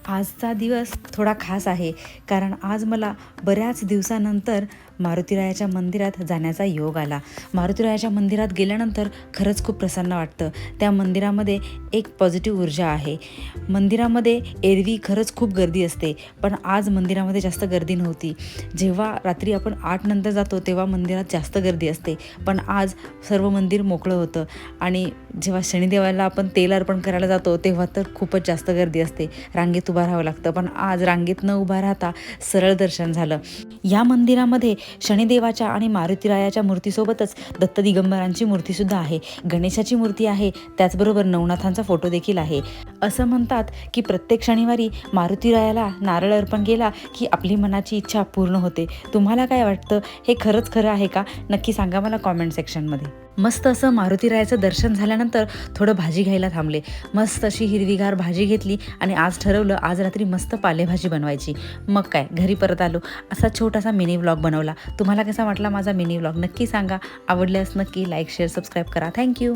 आजचा दिवस थोडा खास आहे, कारण आज मला बऱ्याच दिवसानंतर मारुतीरायाच्या मंदिरात जाण्याचा योग आला. मारुतीरायाच्या मंदिरात गेल्यानंतर खरंच खूप प्रसन्न वाटतं. त्या मंदिरामध्ये एक पॉझिटिव्ह ऊर्जा आहे. मंदिरामध्ये एरवी खरंच खूप गर्दी असते, पण आज मंदिरामध्ये जास्त गर्दी नव्हती. जेव्हा रात्री आपण 8 नंतर जातो तेव्हा मंदिरात जास्त गर्दी असते, पण आज सर्व मंदिर मोकळं होतं. आणि जेव्हा शनिदेवाला आपण तेल अर्पण करायला जातो तेव्हा तर खूपच जास्त गर्दी असते, रांगेत उभं राहावं लागतं. पण आज रांगेत न उभा राहता सरळ दर्शन झालं. या मंदिरामध्ये शनिदेवाच्या आणि मारुतीरायाच्या मूर्तीसोबतच दत्त दिगंबरांची मूर्तीसुद्धा आहे, गणेशाची मूर्ती आहे, त्याचबरोबर नवनाथांचा फोटो देखील आहे. असं म्हणतात की प्रत्येक शनिवारी मारुतीरायाला नारळ अर्पण केला की आपली मनाची इच्छा पूर्ण होते. तुम्हाला काय वाटतं, हे खरंच खरं आहे का? नक्की सांगा मला कॉमेंट सेक्शनमध्ये. मस्त असं मारुतीरायाचं दर्शन झाल्यानंतर थोडं भाजी घ्यायला थांबले. मस्त अशी हिरवीगार भाजी घेतली आणि आज ठरवलं आज रात्री मस्त पालेभाजी बनवायची. मग काय, घरी परत आलो, असा छोटासा मिनी व्लॉग बनवला. तुम्हाला कसा वाटला माझा मिनी व्लॉग नक्की सांगा. आवडल्यास नक्की लाईक शेअर सबस्क्राईब करा. थँक्यू.